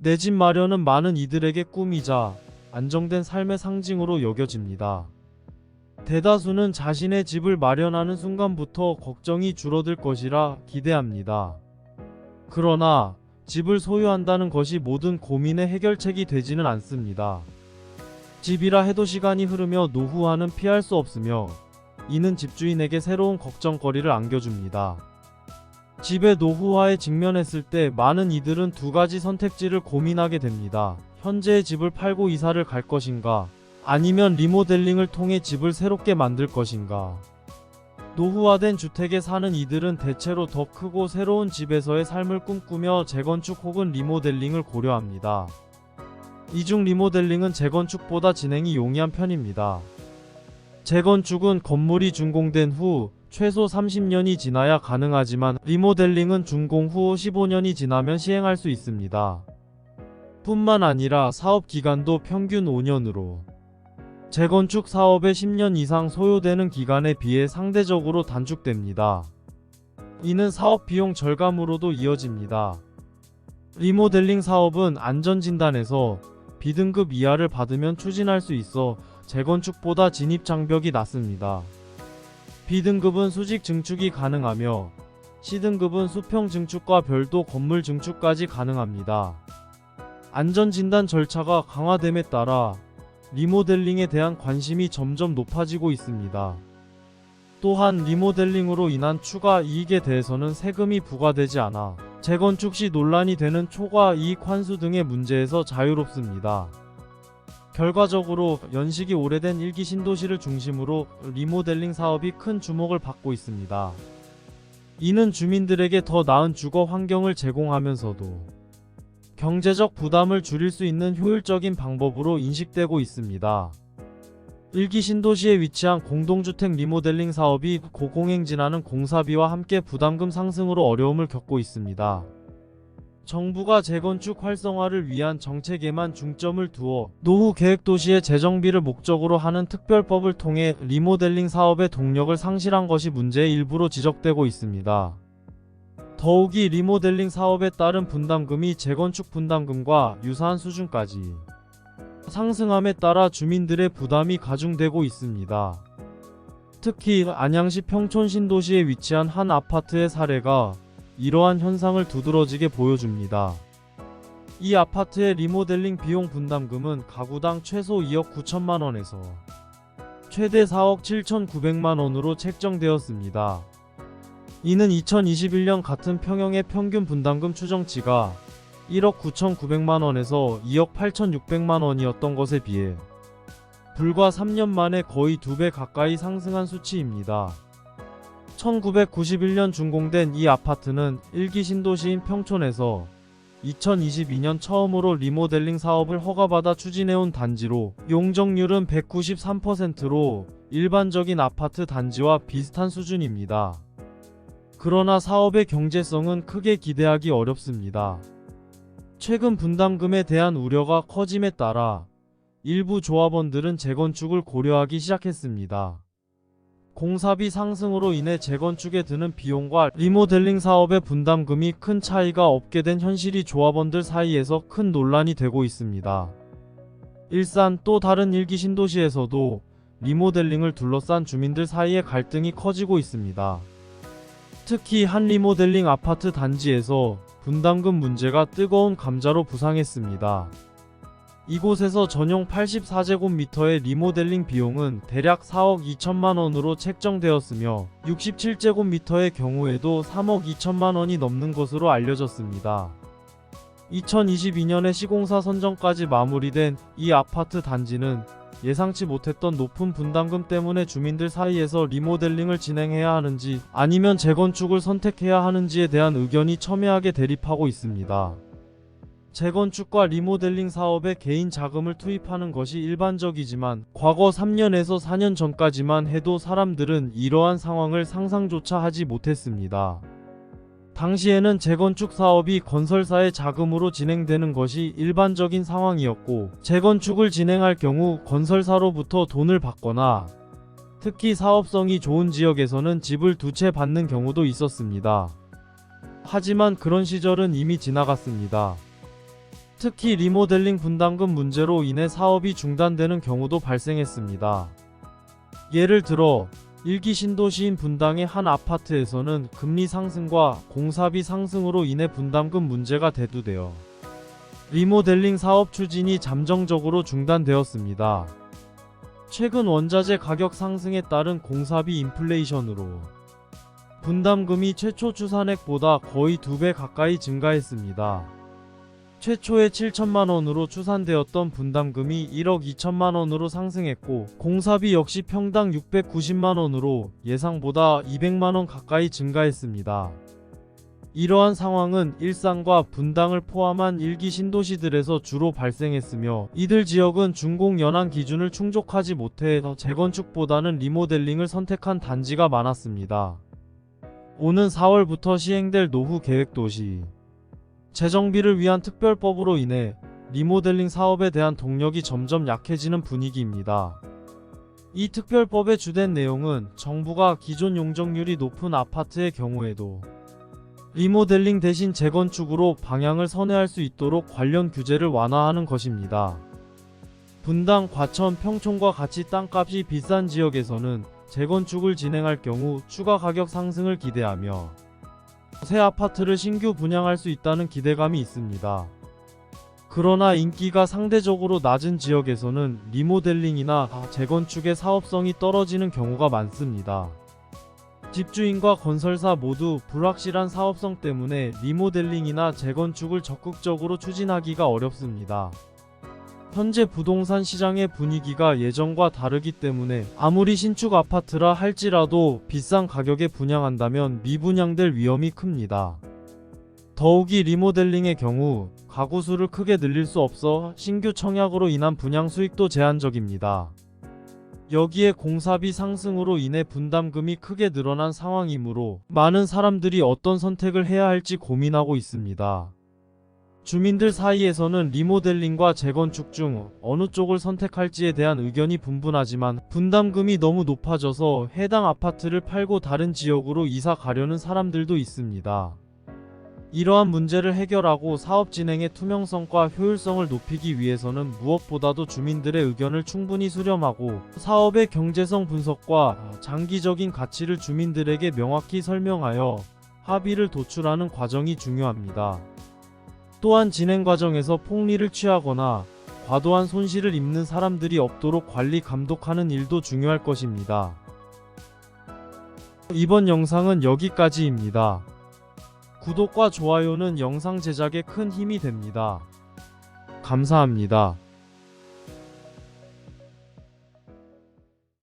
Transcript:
내 집 마련은 많은 이들에게 꿈이자 안정된 삶의 상징으로 여겨집니다. 대다수는 자신의 집을 마련하는 순간부터 걱정이 줄어들 것이라 기대합니다. 그러나 집을 소유한다는 것이 모든 고민의 해결책이 되지는 않습니다. 집이라 해도 시간이 흐르며 노후화는 피할 수 없으며 이는 집주인에게 새로운 걱정거리를 안겨줍니다. 집의 노후화에 직면했을 때 많은 이들은 두 가지 선택지를 고민하게 됩니다. 현재의 집을 팔고 이사를 갈 것인가, 아니면 리모델링을 통해 집을 새롭게 만들 것인가. 노후화된 주택에 사는 이들은 대체로 더 크고 새로운 집에서의 삶을 꿈꾸며 재건축 혹은 리모델링을 고려합니다. 이중 리모델링은 재건축보다 진행이 용이한 편입니다. 재건축은 건물이 준공된 후 최소 30년이 지나야 가능하지만 리모델링은 준공 후 15년이 지나면 시행할 수 있습니다. 뿐만 아니라 사업 기간도 평균 5년으로 재건축 사업에 10년 이상 소요되는 기간에 비해 상대적으로 단축됩니다. 이는 사업 비용 절감으로도 이어집니다. 리모델링 사업은 안전진단에서 B등급 이하를 받으면 추진할 수 있어 재건축보다 진입장벽이 낮습니다. B등급은 수직 증축이 가능하며 C등급은 수평 증축과 별도 건물 증축까지 가능합니다. 안전진단 절차가 강화됨에 따라 리모델링에 대한 관심이 점점 높아지고 있습니다. 또한 리모델링으로 인한 추가 이익에 대해서는 세금이 부과되지 않아 재건축 시 논란이 되는 초과 이익 환수 등의 문제에서 자유롭습니다. 결과적으로 연식이 오래된 일기 신도시를 중심으로 리모델링 사업이 큰 주목을 받고 있습니다. 이는 주민들에게 더 나은 주거 환경을 제공하면서도 경제적 부담을 줄일 수 있는 효율적인 방법으로 인식되고 있습니다. 일기 신도시에 위치한 공동주택 리모델링 사업이 고공행진하는 공사비와 함께 부담금 상승으로 어려움을 겪고 있습니다. 정부가 재건축 활성화를 위한 정책에만 중점을 두어 노후 계획 도시의 재정비를 목적으로 하는 특별법을 통해 리모델링 사업의 동력을 상실한 것이 문제의 일부로 지적되고 있습니다. 더욱이 리모델링 사업에 따른 분담금이 재건축 분담금과 유사한 수준까지 상승함에 따라 주민들의 부담이 가중되고 있습니다. 특히 안양시 평촌 신도시에 위치한 한 아파트의 사례가 이러한 현상을 두드러지게 보여줍니다. 이 아파트의 리모델링 비용 분담금은 가구당 최소 2억 9천만 원에서 최대 4억 7천9백만 원으로 책정되었습니다. 이는 2021년 같은 평형의 평균 분담금 추정치가 1억 9천9백만 원에서 2억 8천6백만 원이었던 것에 비해 불과 3년 만에 거의 2배 가까이 상승한 수치입니다. 1991년 준공된 이 아파트는 일기 신도시인 평촌에서 2022년 처음으로 리모델링 사업을 허가받아 추진해온 단지로 용적률은 193%로 일반적인 아파트 단지와 비슷한 수준입니다. 그러나 사업의 경제성은 크게 기대하기 어렵습니다. 최근 분담금에 대한 우려가 커짐에 따라 일부 조합원들은 재건축을 고려하기 시작했습니다. 공사비 상승으로 인해 재건축에 드는 비용과 리모델링 사업의 분담금이 큰 차이가 없게 된 현실이 조합원들 사이에서 큰 논란이 되고 있습니다. 일산 또 다른 일기 신도시에서도 리모델링을 둘러싼 주민들 사이의 갈등이 커지고 있습니다. 특히 한 리모델링 아파트 단지에서 분담금 문제가 뜨거운 감자로 부상했습니다. 이곳에서 전용 84제곱미터의 리모델링 비용은 대략 4억 2천만 원으로 책정되었으며 67제곱미터의 경우에도 3억 2천만 원이 넘는 것으로 알려졌습니다. 2022년에 시공사 선정까지 마무리된 이 아파트 단지는 예상치 못했던 높은 분담금 때문에 주민들 사이에서 리모델링을 진행해야 하는지 아니면 재건축을 선택해야 하는지에 대한 의견이 첨예하게 대립하고 있습니다. 재건축과 리모델링 사업에 개인 자금을 투입하는 것이 일반적이지만 과거 3년에서 4년 전까지만 해도 사람들은 이러한 상황을 상상조차 하지 못했습니다. 당시에는 재건축 사업이 건설사의 자금으로 진행되는 것이 일반적인 상황이었고 재건축을 진행할 경우 건설사로부터 돈을 받거나 특히 사업성이 좋은 지역에서는 집을 두 채 받는 경우도 있었습니다. 하지만 그런 시절은 이미 지나갔습니다. 특히 리모델링 분담금 문제로 인해 사업이 중단되는 경우도 발생했습니다. 예를 들어 1기 신도시인 분당의 한 아파트에서는 금리 상승과 공사비 상승으로 인해 분담금 문제가 대두되어 리모델링 사업 추진이 잠정적으로 중단되었습니다. 최근 원자재 가격 상승에 따른 공사비 인플레이션으로 분담금이 최초 추산액보다 거의 2배 가까이 증가했습니다. 최초에 7천만원으로 추산되었던 분담금이 1억 2천만원으로 상승했고, 공사비 역시 평당 690만원으로 예상보다 200만원 가까이 증가했습니다. 이러한 상황은 일산과 분당을 포함한 1기 신도시들에서 주로 발생했으며, 이들 지역은 준공 연한 기준을 충족하지 못해 재건축보다는 리모델링을 선택한 단지가 많았습니다. 오는 4월부터 시행될 노후 계획도시 재정비를 위한 특별법으로 인해 리모델링 사업에 대한 동력이 점점 약해지는 분위기입니다. 이 특별법의 주된 내용은 정부가 기존 용적률이 높은 아파트의 경우에도 리모델링 대신 재건축으로 방향을 선회할 수 있도록 관련 규제를 완화하는 것입니다. 분당, 과천, 평촌과 같이 땅값이 비싼 지역에서는 재건축을 진행할 경우 추가 가격 상승을 기대하며 새 아파트를 신규 분양할 수 있다는 기대감이 있습니다. 그러나 인기가 상대적으로 낮은 지역에서는 리모델링이나 재건축의 사업성이 떨어지는 경우가 많습니다. 집주인과 건설사 모두 불확실한 사업성 때문에 리모델링이나 재건축을 적극적으로 추진하기가 어렵습니다. 현재 부동산 시장의 분위기가 예전과 다르기 때문에 아무리 신축 아파트라 할지라도 비싼 가격에 분양한다면 미분양될 위험이 큽니다. 더욱이 리모델링의 경우 가구 수를 크게 늘릴 수 없어 신규 청약으로 인한 분양 수익도 제한적입니다. 여기에 공사비 상승으로 인해 분담금이 크게 늘어난 상황이므로 많은 사람들이 어떤 선택을 해야 할지 고민하고 있습니다. 주민들 사이에서는 리모델링과 재건축 중 어느 쪽을 선택할지에 대한 의견이 분분하지만 분담금이 너무 높아져서 해당 아파트를 팔고 다른 지역으로 이사 가려는 사람들도 있습니다. 이러한 문제를 해결하고 사업 진행의 투명성과 효율성을 높이기 위해서는 무엇보다도 주민들의 의견을 충분히 수렴하고 사업의 경제성 분석과 장기적인 가치를 주민들에게 명확히 설명하여 합의를 도출하는 과정이 중요합니다. 또한 진행 과정에서 폭리를 취하거나 과도한 손실을 입는 사람들이 없도록 관리 감독하는 일도 중요할 것입니다. 이번 영상은 여기까지입니다. 구독과 좋아요는 영상 제작에 큰 힘이 됩니다. 감사합니다.